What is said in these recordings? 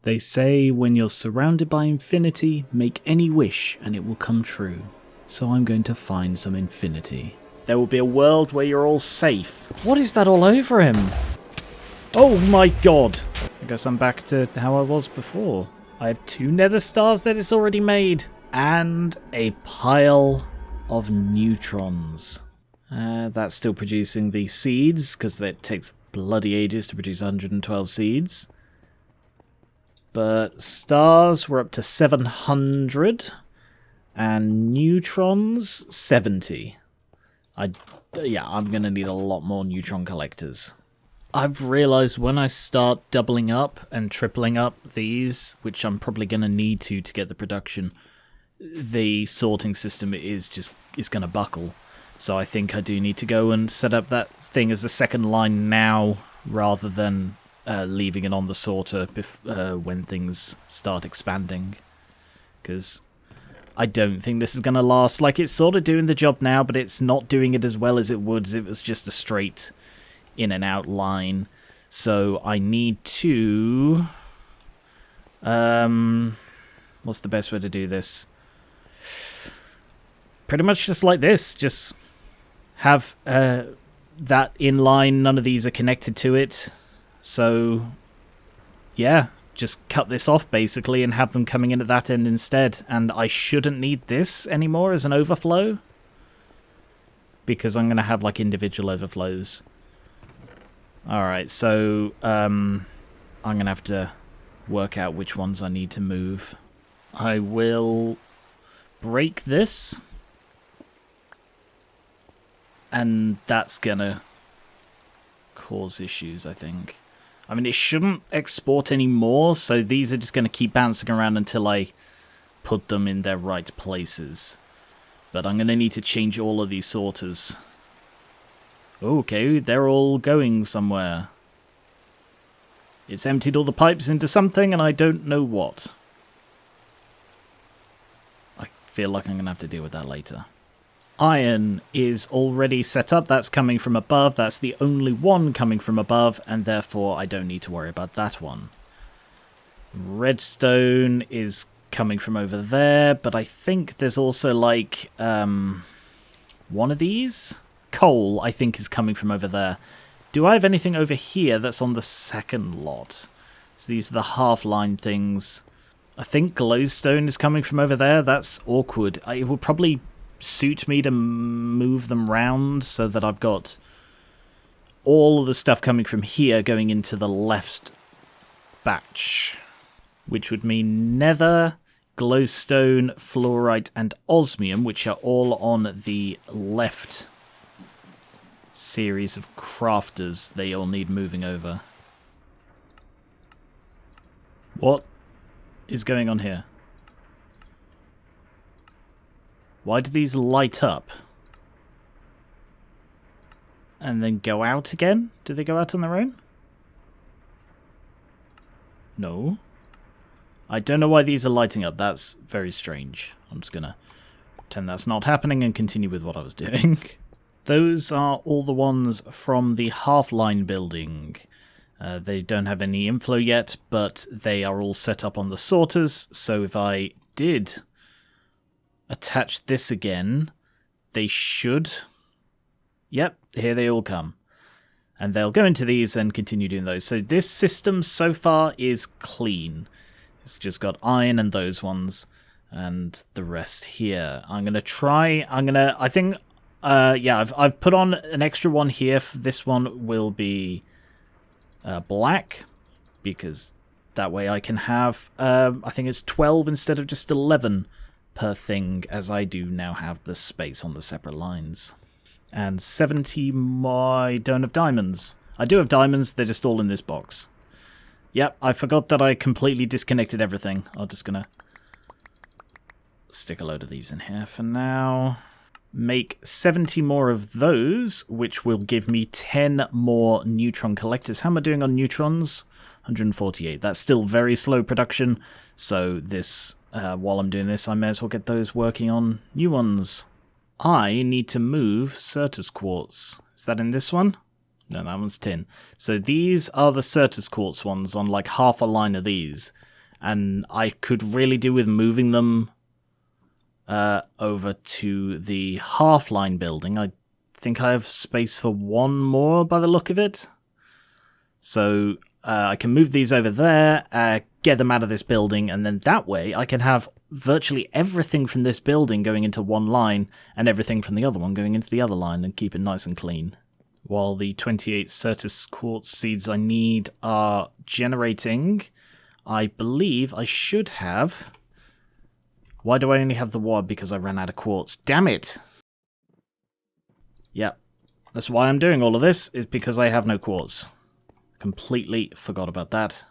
They say when you're surrounded by infinity, make any wish and it will come true. So I'm going to find some infinity. There will be a world where you're all safe. What is that all over him? Oh my god! I guess I'm back to how I was before. I have 2 nether stars that it's already made. And a pile of neutrons. That's still producing the seeds, because it takes bloody ages to produce 112 seeds. But stars were up to 700. And neutrons, 70. I'm going to need a lot more neutron collectors. I've realised when I start doubling up and tripling up these, which I'm probably going to need to get the production, the sorting system is going to buckle. So I think I do need to go and set up that thing as a second line now, rather than leaving it on the sorter when things start expanding. Because I don't think this is going to last. Like, it's sort of doing the job now, but it's not doing it as well as it would if it was just a straight in and out line. So I need to... what's the best way to do this? Pretty much just like this. Just have that in line. None of these are connected to it. So, yeah, just cut this off basically and have them coming in at that end instead. And I shouldn't need this anymore as an overflow, because I'm going to have like individual overflows. Alright, so I'm going to have to work out which ones I need to move. I will break this, and that's going to cause issues, I think. I mean, it shouldn't export anymore, so these are just going to keep bouncing around until I put them in their right places. But I'm going to need to change all of these sorters. Okay, they're all going somewhere. It's emptied all the pipes into something, and I don't know what. I feel like I'm going to have to deal with that later. Iron is already set up. That's coming from above. That's the only one coming from above, and therefore I don't need to worry about that one. Redstone is coming from over there, but I think there's also like one of these. Coal, I think, is coming from over there. Do I have anything over here that's on the second lot? So these are the half-line things. I think glowstone is coming from over there. That's awkward. It will probably suit me to move them round so that I've got all of the stuff coming from here going into the left batch, which would mean nether, glowstone, fluorite, and osmium, which are all on the left series of crafters. They all need moving over. What is going on here? Why do these light up? And then go out again? Do they go out on their own? No. I don't know why these are lighting up. That's very strange. I'm just gonna pretend that's not happening and continue with what I was doing. Those are all the ones from the half-line building. They don't have any inflow yet, but they are all set up on the sorters, so if I did attach this again, they should... Yep, here they all come. And they'll go into these and continue doing those. So this system so far is clean. It's just got iron and those ones, and the rest here. I'm going to try... I think... yeah, I've put on an extra one here. This one will be black, because that way I can have, I think it's 12 instead of just 11 per thing, as I do now have the space on the separate lines. And 70 I don't have diamonds. I do have diamonds, they're just all in this box. Yep, I forgot that I completely disconnected everything. I'm just gonna stick a load of these in here for now. Make 70 more of those, which will give me 10 more neutron collectors. How am I doing on neutrons? 148. That's still very slow production, so this, while I'm doing this, I may as well get those working on new ones. I need to move Certus quartz. Is that in this one? No, that one's tin. So these are the Certus quartz ones on like half a line of these. And I could really do with moving them over to the half-line building. I think I have space for one more by the look of it. So I can move these over there, get them out of this building, and then that way I can have virtually everything from this building going into one line and everything from the other one going into the other line and keep it nice and clean. While the 28 Certus quartz seeds I need are generating, I believe I should have... Why do I only have the wad? Because I ran out of quartz. Damn it! Yep. That's why I'm doing all of this, is because I have no quartz. Completely forgot about that.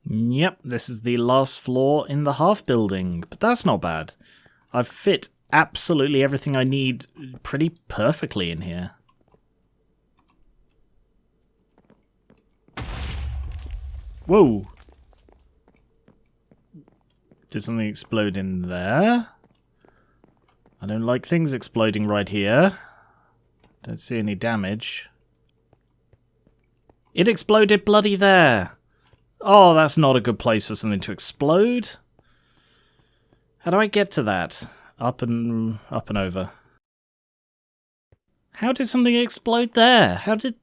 Yep, this is the last floor in the half building, but that's not bad. I've fit absolutely everything I need pretty perfectly in here. Whoa! Did something explode in there? I don't like things exploding right here. Don't see any damage. It exploded bloody there! Oh, that's not a good place for something to explode. How do I get to that? Up and over. How did something explode there? How did...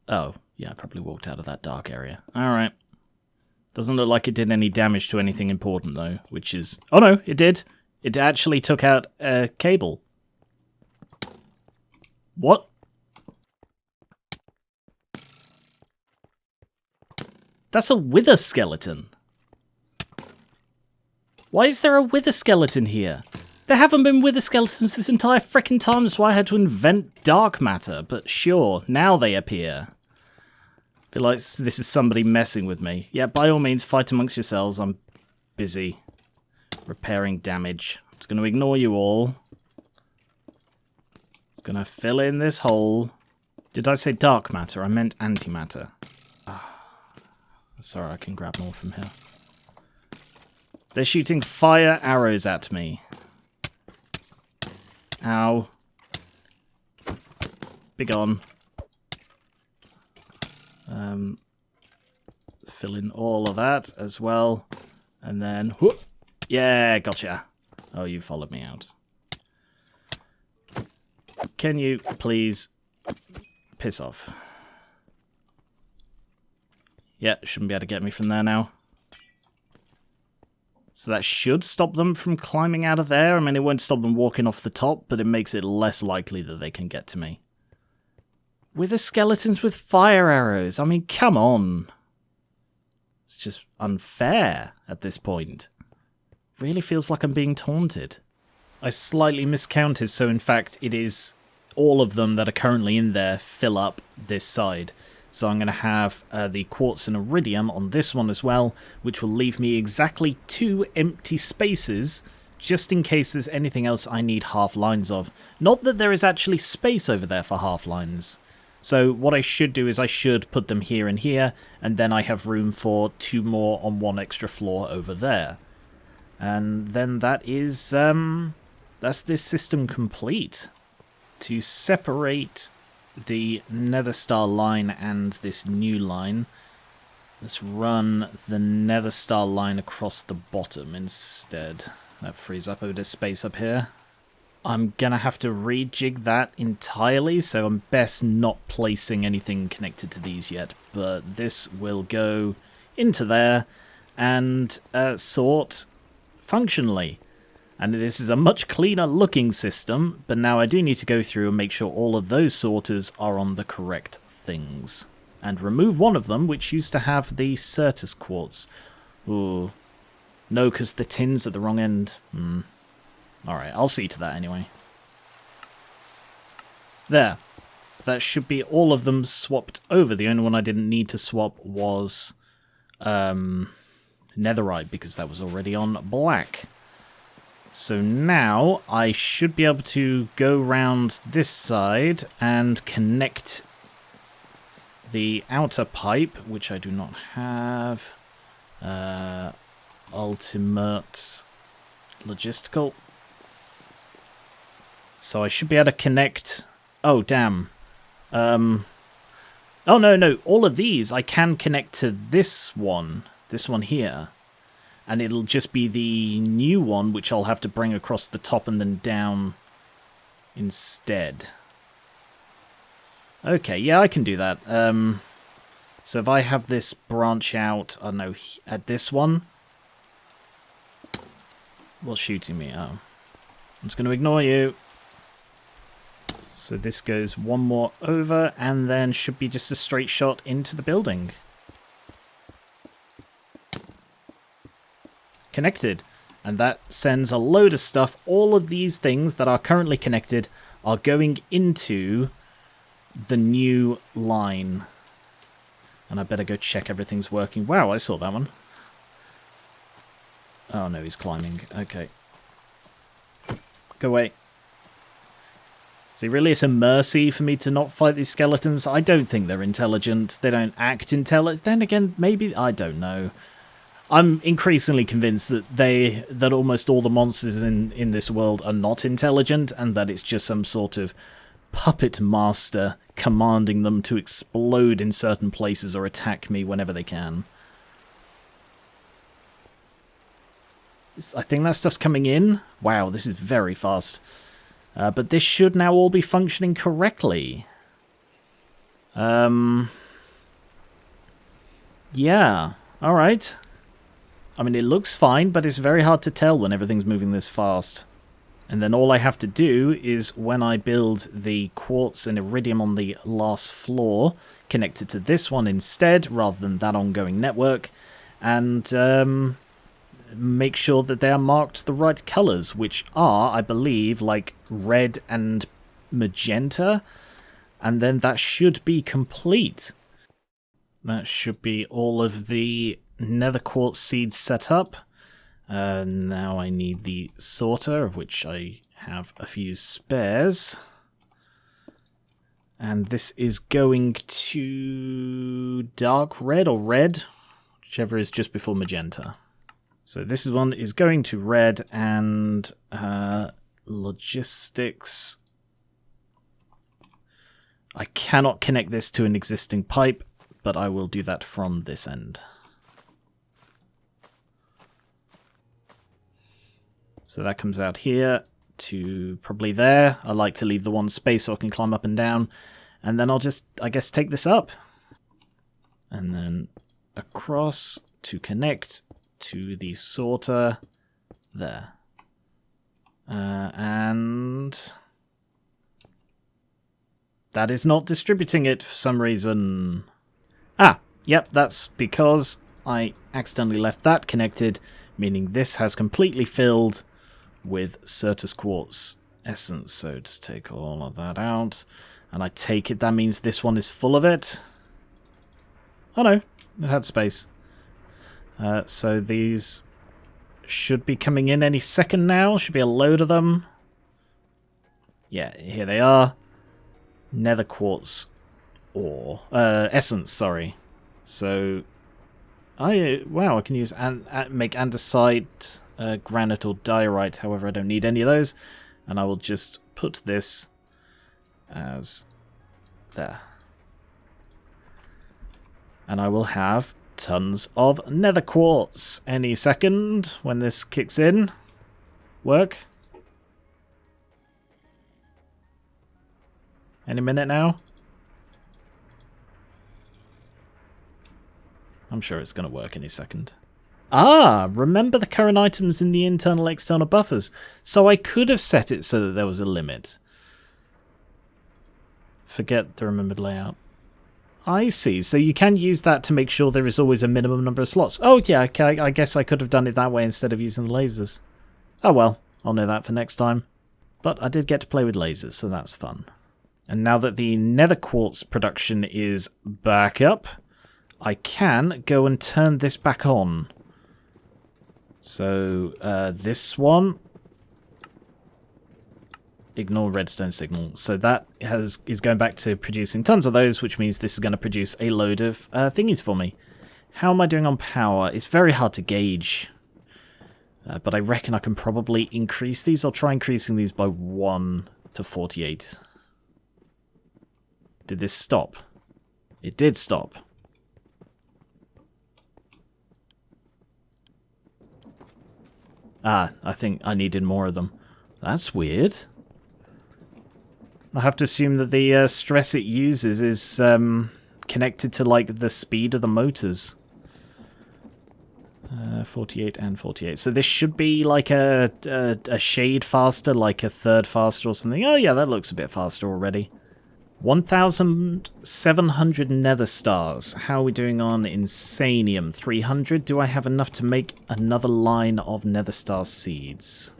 Oh, yeah, I probably walked out of that dark area. Alright. Doesn't look like it did any damage to anything important, though, which is... Oh, no, it did. It actually took out a cable. What? That's a wither skeleton. Why is there a wither skeleton here? There haven't been wither skeletons this entire frickin' time, that's why I had to invent dark matter, but sure, now they appear. I feel like this is somebody messing with me. Yeah, by all means, fight amongst yourselves. I'm busy repairing damage. I'm just going to ignore you all. Just going to fill in this hole. Did I say dark matter? I meant antimatter. Sorry, I can grab more from here. They're shooting fire arrows at me. Ow. Be gone. Fill in all of that as well. And then... Whoop, yeah, gotcha. Oh, you followed me out. Can you please piss off? Yeah, shouldn't be able to get me from there now. So that should stop them from climbing out of there. I mean, it won't stop them walking off the top, but it makes it less likely that they can get to me. Wither skeletons with fire arrows. I mean, come on. It's just unfair at this point. Really feels like I'm being taunted. I slightly miscounted, so in fact it is all of them that are currently in there fill up this side. So I'm going to have the quartz and iridium on this one as well, which will leave me exactly 2 empty spaces, just in case there's anything else I need half lines of. Not that there is actually space over there for half lines. So what I should do is I should put them here and here, and then I have room for 2 more on 1 extra floor over there. And then that is, that's this system complete. To separate the Nether Star line and this new line, let's run the Nether Star line across the bottom instead. That frees up a bit of space up here. I'm gonna have to rejig that entirely, so I'm best not placing anything connected to these yet, but this will go into there and sort functionally. And this is a much cleaner looking system, but now I do need to go through and make sure all of those sorters are on the correct things. And remove one of them, which used to have the Certus quartz. Ooh. No, because the tin's at the wrong end. Alright, I'll see to that anyway. There. That should be all of them swapped over. The only one I didn't need to swap was netherite, because that was already on black. So now I should be able to go round this side and connect the outer pipe, which I do not have. Ultimate logistical. So I should be able to connect... Oh, damn. Oh, no. All of these I can connect to this one. This one here. and it'll just be the new one which I'll have to bring across the top and then down instead. Okay, yeah, I can do that. So if I have this branch out, I don't know, at this one. What's shooting me? Oh. I'm just going to ignore you. So this goes one more over, and then should be just a straight shot into the building. Connected. And that sends a load of stuff. All of these things that are currently connected are going into the new line. And I better go check everything's working. Wow, I saw that one. Oh no, he's climbing. Okay. Go away. See, really, it's a mercy for me to not fight these skeletons. I don't think they're intelligent. They don't act intelligent. Then again, maybe, I don't know. I'm increasingly convinced that almost all the monsters in this world are not intelligent, and that it's just some sort of puppet master commanding them to explode in certain places or attack me whenever they can. I think that stuff's coming in. Wow, this is very fast. But this should now all be functioning correctly. Yeah. Alright. I mean, it looks fine, but it's very hard to tell when everything's moving this fast. And then all I have to do is, when I build the quartz and iridium on the last floor, connect it to this one instead, rather than that ongoing network, and make sure that they are marked the right colours, which are, I believe, like red and magenta, and then that should be complete. That should be all of the nether quartz seeds set up. Now I need the sorter, of which I have a few spares. And this is going to dark red or red, whichever is just before magenta. So this one is going to red, and logistics. I cannot connect this to an existing pipe, but I will do that from this end. So that comes out here to probably there. I like to leave the one space so I can climb up and down. And then I'll just, I guess, take this up. And then across to connect to the sorter there. And that is not distributing it for some reason. Ah, yep, that's because I accidentally left that connected, meaning this has completely filled with Certus Quartz essence. So just take all of that out. And I take it that means this one is full of it. Oh no, it had space. So these should be coming in any second now. Should be a load of them. Yeah, here they are. Nether quartz ore. Essence, sorry. So, wow, I can use make andesite, granite, or diorite. However, I don't need any of those. And I will just put this as there. And I will have tons of nether quartz any second when this kicks in. Work. Any minute now. I'm sure it's going to work any second. Ah, remember the current items in the internal external buffers. So I could have set it so that there was a limit. Forget the remembered layout. I see. So you can use that to make sure there is always a minimum number of slots. Oh yeah, okay, I guess I could have done it that way instead of using the lasers. Oh well, I'll know that for next time. But I did get to play with lasers, so that's fun. And now that the nether quartz production is back up, I can go and turn this back on. So this one, ignore redstone signal. So that is going back to producing tons of those, which means this is going to produce a load of thingies for me. How am I doing on power? It's very hard to gauge, but I reckon I can probably increase these. I'll try increasing these by 1 to 48. Did this stop? It did stop. Ah, I think I needed more of them. That's weird. I have to assume that the stress it uses is connected to, like, the speed of the motors. 48 and 48. So this should be like a shade faster, like a third faster or something. Oh yeah, that looks a bit faster already. 1,700 nether stars. How are we doing on insanium? 300. Do I have enough to make another line of nether star seeds?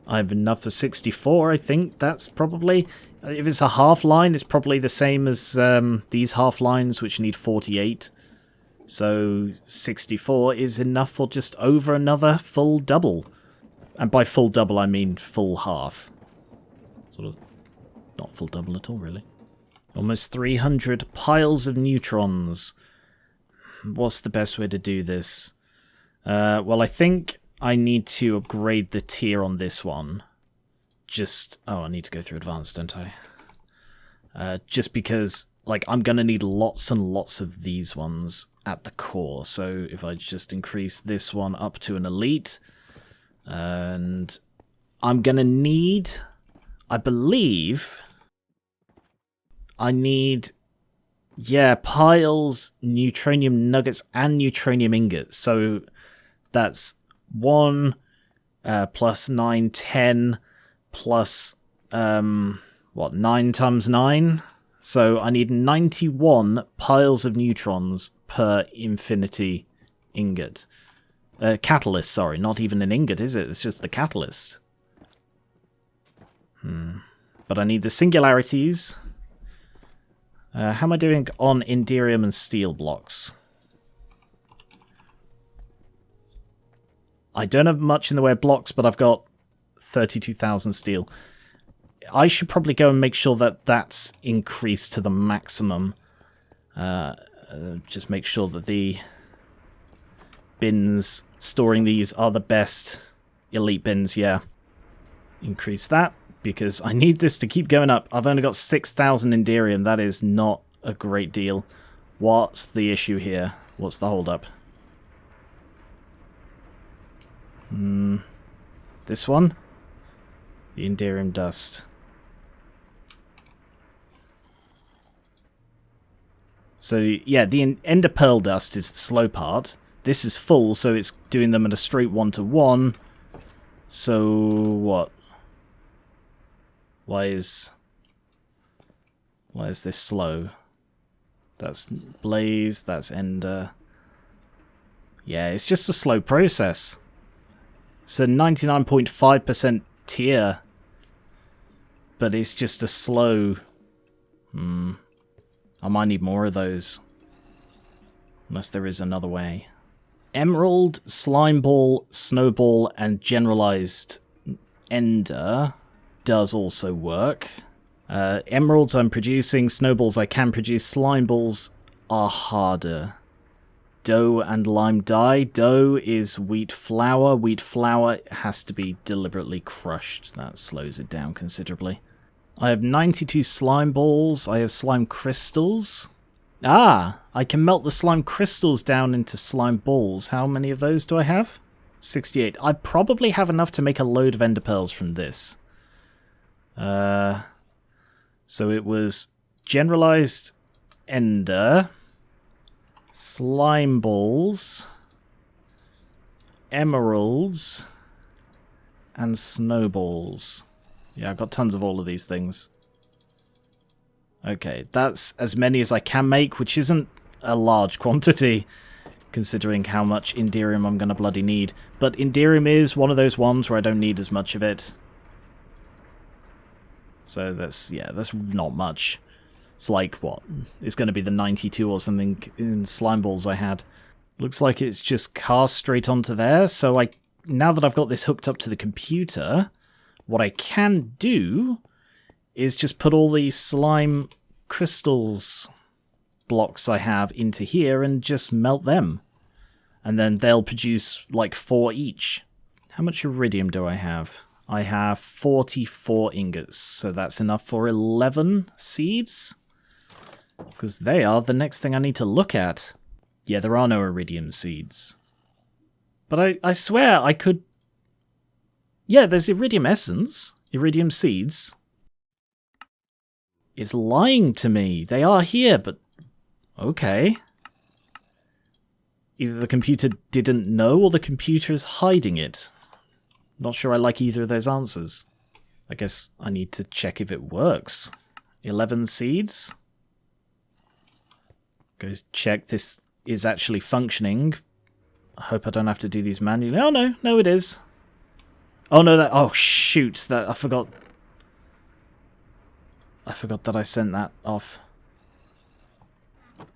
I have enough for 64, I think. That's probably... If it's a half line, it's probably the same as these half lines, which need 48. So 64 is enough for just over another full double. And by full double, I mean full half. Sort of not full double at all, really. Almost 300 piles of neutrons. What's the best way to do this? Well, I think I need to upgrade the tier on this one. Just... Oh, I need to go through advanced, don't I? Just because, like, I'm going to need lots and lots of these ones at the core. So if I just increase this one up to an elite, and I'm going to need, I believe, I need, yeah, piles, neutronium nuggets, and neutronium ingots. So that's 1 plus 9, 10, plus, what, 9 times 9? So I need 91 piles of neutrons per infinity ingot. Catalyst, sorry, not even an ingot, is it? It's just the catalyst. But I need the singularities. How am I doing on Inderium and steel blocks? I don't have much in the way of blocks, but I've got 32,000 steel. I should probably go and make sure that that's increased to the maximum. Just make sure that the bins storing these are the best elite bins, yeah. Increase that, because I need this to keep going up. I've only got 6,000 Inderium. That is not a great deal. What's the issue here? What's the holdup? This one? The Inderium dust. So, yeah, the Ender Pearl dust is the slow part. This is full, so it's doing them at a straight 1-to-1. So, what? Why is this slow? That's Blaze, that's Ender. Yeah, it's just a slow process. So 99.5% tier. But it's just a slow... I might need more of those. Unless there is another way. Emerald, Slime Ball, Snowball, and Generalized Ender does also work. Emeralds I'm producing, Snowballs I can produce, Slime Balls are harder. Dough and lime dye. Dough is wheat flour. Wheat flour has to be deliberately crushed. That slows it down considerably. I have 92 slime balls. I have slime crystals. Ah, I can melt the slime crystals down into slime balls. How many of those do I have? 68. I probably have enough to make a load of ender pearls from this. So it was generalized ender, slime balls, emeralds, and snowballs. Yeah, I've got tons of all of these things. Okay, that's as many as I can make, which isn't a large quantity, considering how much Inderium I'm going to bloody need. But Inderium is one of those ones where I don't need as much of it. So that's, yeah, that's not much. It's like, what? It's going to be the 92 or something in slime balls I had. Looks like it's just cast straight onto there, so now that I've got this hooked up to the computer... What I can do is just put all these slime crystals blocks I have into here and just melt them. And then they'll produce like 4 each. How much iridium do I have? I have 44 ingots, so that's enough for 11 seeds. Because they are the next thing I need to look at. Yeah, there are no iridium seeds. But I swear I could Yeah, there's iridium essence, iridium seeds. It's lying to me. They are here, but... Okay. Either the computer didn't know, or the computer is hiding it. Not sure I like either of those answers. I guess I need to check if it works. 11 seeds. Go check this is actually functioning. I hope I don't have to do these manually. Oh no, no it is. Oh no, that... Oh shoot, that I forgot. I forgot that I sent that off.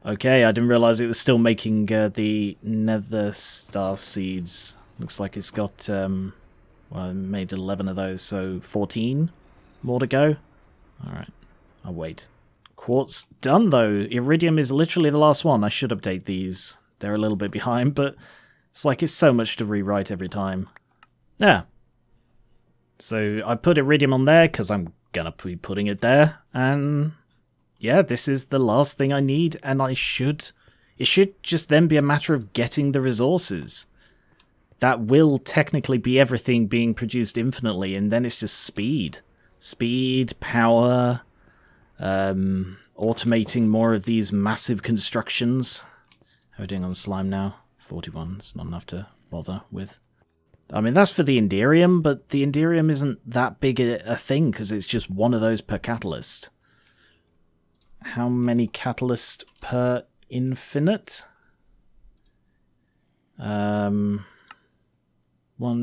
Okay, I didn't realise it was still making the nether star seeds. Looks like it's got, well, I made 11 of those, so 14 more to go. Alright, I'll wait. Quartz done, though. Iridium is literally the last one. I should update these. They're a little bit behind, but it's like it's so much to rewrite every time. Yeah. So I put iridium on there, because I'm gonna be putting it there, and... yeah, this is the last thing I need, and it should just then be a matter of getting the resources. That will technically be everything being produced infinitely, and then it's just speed. Speed, power, automating more of these massive constructions. How are we doing on slime now? 41, it's not enough to bother with. I mean, that's for the Inderium, but the Inderium isn't that big a thing, because it's just one of those per catalyst. How many catalyst per infinite? 1,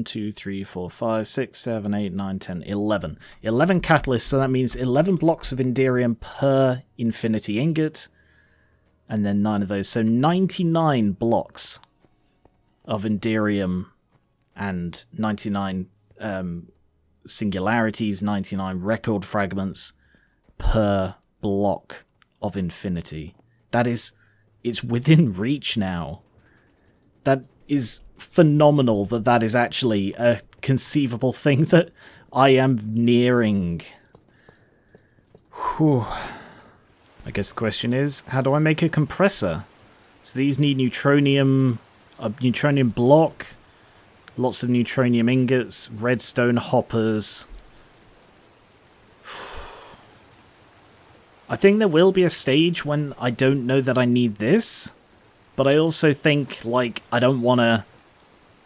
2, 3, 4, 5, 6, 7, 8, 9, 10, 11. 11 catalysts, so that means 11 blocks of Inderium per infinity ingot. And then 9 of those. So 99 blocks of Inderium and 99 singularities, 99 record fragments per block of infinity. That is, it's within reach now. That is phenomenal that is actually a conceivable thing that I am nearing. Whew. I guess the question is, how do I make a compressor? So these need neutronium, a neutronium block, lots of neutronium ingots, redstone hoppers. I think there will be a stage when I don't know that I need this, but I also think, like, I don't want to...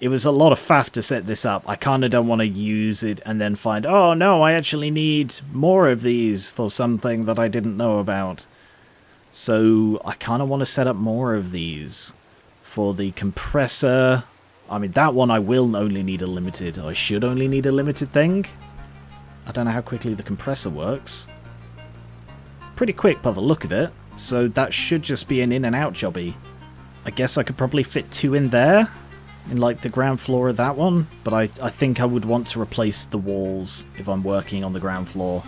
It was a lot of faff to set this up. I kind of don't want to use it and then find, oh no, I actually need more of these for something that I didn't know about. So I kind of want to set up more of these for the compressor. I mean, that one I will only need a limited. I should only need a limited thing. I don't know how quickly the compressor works. Pretty quick by the look of it, so that should just be an in and out jobby. I guess I could probably fit 2 in there, in like the ground floor of that one, but I think I would want to replace the walls if I'm working on the ground floor.